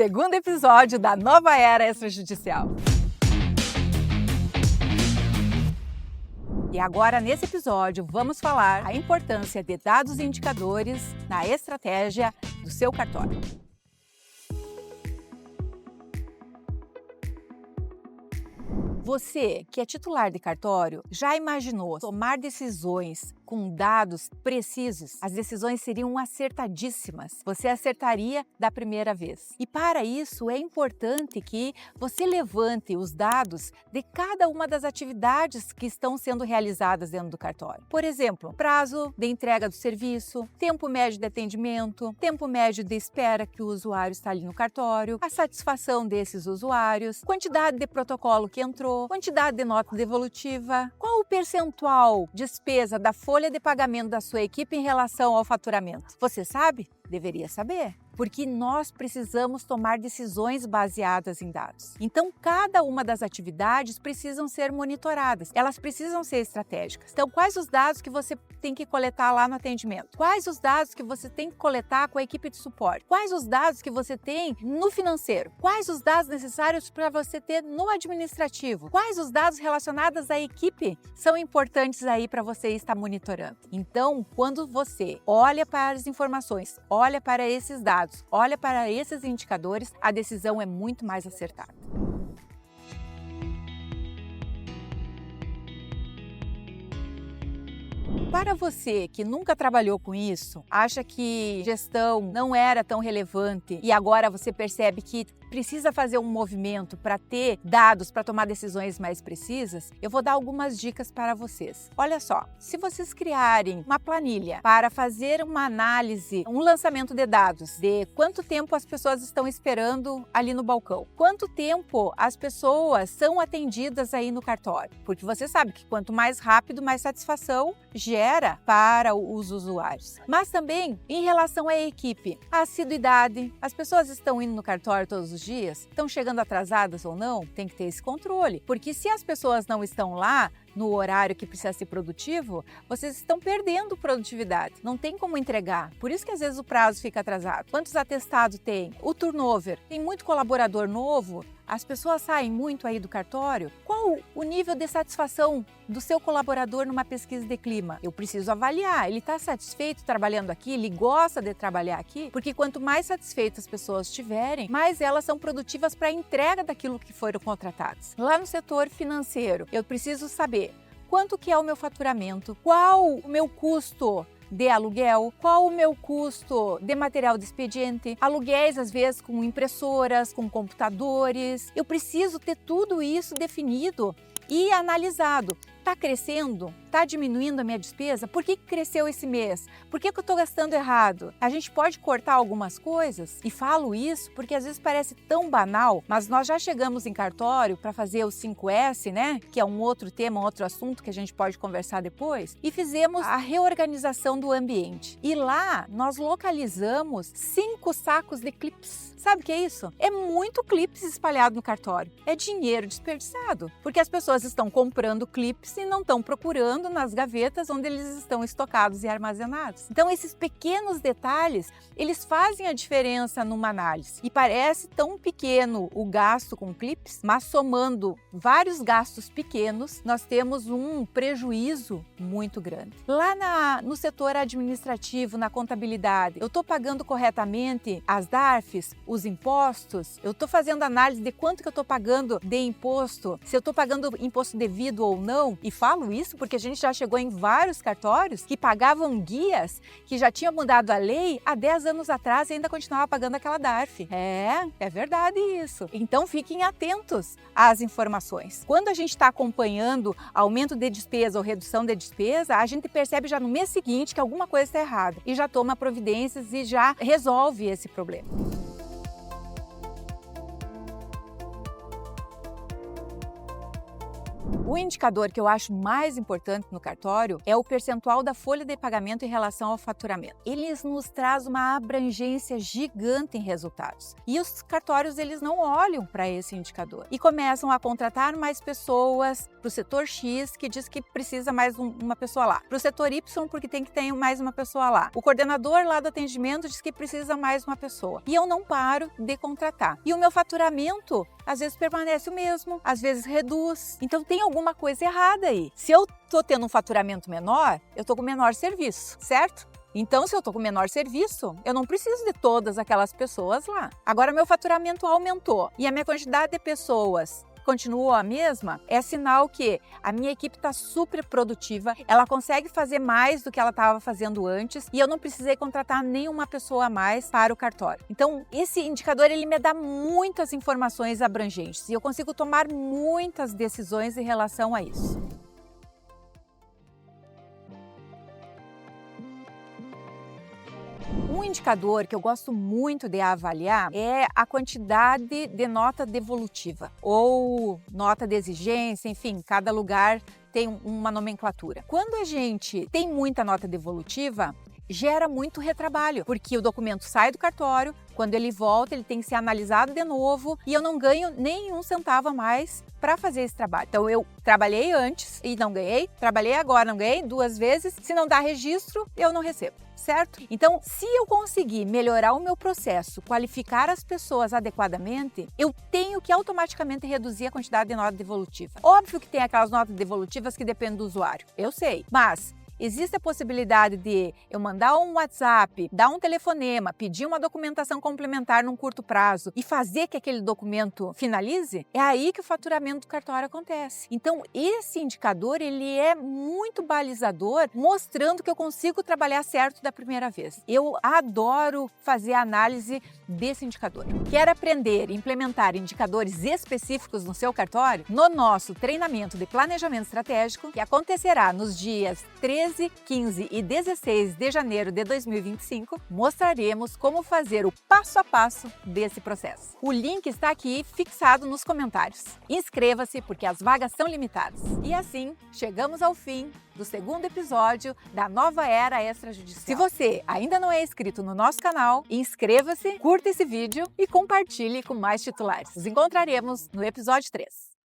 segundo episódio da nova era extrajudicial. E agora, nesse episódio, vamos falar a importância de dados e indicadores na estratégia do seu cartório. Você, que é titular de cartório, já imaginou tomar decisões com dados precisos? As decisões seriam acertadíssimas. Você acertaria da primeira vez. E para isso é importante que você levante os dados de cada uma das atividades que estão sendo realizadas dentro do cartório. Por exemplo, prazo de entrega do serviço, tempo médio de atendimento, tempo médio de espera que o usuário está ali no cartório, a satisfação desses usuários, quantidade de protocolo que entrou, quantidade de nota devolutiva, qual o percentual de despesa da folha de pagamento da sua equipe em relação ao faturamento. Você sabe? Deveria saber, porque nós precisamos tomar decisões baseadas em dados. Então, cada uma das atividades precisam ser monitoradas, elas precisam ser estratégicas. Então, quais os dados que você tem que coletar lá no atendimento? Quais os dados que você tem que coletar com a equipe de suporte? Quais os dados que você tem no financeiro? Quais os dados necessários para você ter no administrativo? Quais os dados relacionados à equipe são importantes aí para você estar monitorando? Então, quando você olha para as informações, olha para esses dados, olha para esses indicadores, a decisão é muito mais acertada. Para você que nunca trabalhou com isso, acha que gestão não era tão relevante e agora você percebe que precisa fazer um movimento para ter dados para tomar decisões mais precisas, eu vou dar algumas dicas para vocês. Olha só, se vocês criarem uma planilha para fazer uma análise, um lançamento de dados de quanto tempo as pessoas estão esperando ali no balcão, quanto tempo as pessoas são atendidas aí no cartório, porque você sabe que quanto mais rápido, mais satisfação gera para os usuários. Mas também em relação à equipe, a assiduidade, as pessoas estão indo no cartório todos os dias, estão chegando atrasadas ou não, tem que ter esse controle, porque se as pessoas não estão lá no horário que precisa ser produtivo, vocês estão perdendo produtividade, não tem como entregar, por isso que às vezes o prazo fica atrasado. Quantos atestados tem? O turnover, tem muito colaborador novo, as pessoas saem muito aí do cartório. Qual o nível de satisfação do seu colaborador numa pesquisa de clima? Eu preciso avaliar, ele está satisfeito trabalhando aqui, ele gosta de trabalhar aqui, porque quanto mais satisfeitas as pessoas estiverem, mais elas são produtivas para a entrega daquilo que foram contratadas. Lá no setor financeiro, eu preciso saber quanto que é o meu faturamento, qual o meu custo de aluguel, qual o meu custo de material de expediente, aluguéis às vezes com impressoras, com computadores. Eu preciso ter tudo isso definido e analisado. Está crescendo? Está diminuindo a minha despesa? Por que cresceu esse mês? Por que eu estou gastando errado? A gente pode cortar algumas coisas? E falo isso porque às vezes parece tão banal, mas nós já chegamos em cartório para fazer o 5S, né? Que é um outro tema, um outro assunto que a gente pode conversar depois. E fizemos a reorganização do ambiente. E lá nós localizamos 5 sacos de clips. Sabe o que é isso? É muito clips espalhado no cartório. É dinheiro desperdiçado, porque as pessoas estão comprando clips e não estão procurando nas gavetas onde eles estão estocados e armazenados. Então, esses pequenos detalhes, eles fazem a diferença numa análise. E parece tão pequeno o gasto com clips, mas somando vários gastos pequenos, nós temos um prejuízo muito grande. Lá no setor administrativo, na contabilidade, eu estou pagando corretamente as DARFs, os impostos? Eu estou fazendo análise de quanto que eu estou pagando de imposto, se eu estou pagando imposto devido ou não? E falo isso porque a gente já chegou em vários cartórios que pagavam guias que já tinham mudado a lei há 10 anos atrás e ainda continuava pagando aquela DARF. É verdade isso. Então fiquem atentos às informações. Quando a gente está acompanhando aumento de despesa ou redução de despesa, a gente percebe já no mês seguinte que alguma coisa está errada e já toma providências e já resolve esse problema. O indicador que eu acho mais importante no cartório é o percentual da folha de pagamento em relação ao faturamento. Ele nos traz uma abrangência gigante em resultados. E os cartórios, eles não olham para esse indicador e começam a contratar mais pessoas para o setor X, que diz que precisa mais uma pessoa lá. Para o setor Y, porque tem que ter mais uma pessoa lá. O coordenador lá do atendimento diz que precisa mais uma pessoa. E eu não paro de contratar. E o meu faturamento, às vezes, permanece o mesmo, às vezes reduz. Então, tem alguma coisa errada aí. Se eu estou tendo um faturamento menor, eu estou com menor serviço, certo? Então, se eu estou com menor serviço, eu não preciso de todas aquelas pessoas lá. Agora, meu faturamento aumentou e a minha quantidade de pessoas continuou a mesma, é sinal que a minha equipe está super produtiva, ela consegue fazer mais do que ela estava fazendo antes e eu não precisei contratar nenhuma pessoa a mais para o cartório. Então, esse indicador, ele me dá muitas informações abrangentes e eu consigo tomar muitas decisões em relação a isso. Um indicador que eu gosto muito de avaliar é a quantidade de nota devolutiva ou nota de exigência, enfim, cada lugar tem uma nomenclatura. Quando a gente tem muita nota devolutiva, gera muito retrabalho, porque o documento sai do cartório, quando ele volta, ele tem que ser analisado de novo e eu não ganho nem um centavo a mais para fazer esse trabalho. Então, eu trabalhei antes e não ganhei, trabalhei agora, não ganhei 2 vezes, se não dá registro, eu não recebo. Certo? Então, se eu conseguir melhorar o meu processo, qualificar as pessoas adequadamente, eu tenho que automaticamente reduzir a quantidade de nota devolutiva. Óbvio que tem aquelas notas devolutivas que dependem do usuário, eu sei, mas existe a possibilidade de eu mandar um WhatsApp, dar um telefonema, pedir uma documentação complementar num curto prazo e fazer que aquele documento finalize? É aí que o faturamento do cartório acontece. Então, esse indicador, ele é muito balizador, mostrando que eu consigo trabalhar certo da primeira vez. Eu adoro fazer a análise desse indicador. Quer aprender e implementar indicadores específicos no seu cartório? No nosso treinamento de planejamento estratégico, que acontecerá nos dias 13, 15 e 16 de janeiro de 2025, mostraremos como fazer o passo a passo desse processo. O link está aqui fixado nos comentários. Inscreva-se porque as vagas são limitadas. E assim, chegamos ao fim do 2º episódio da nova era extrajudicial. Se você ainda não é inscrito no nosso canal, inscreva-se, curta esse vídeo e compartilhe com mais titulares. Nos encontraremos no episódio 3.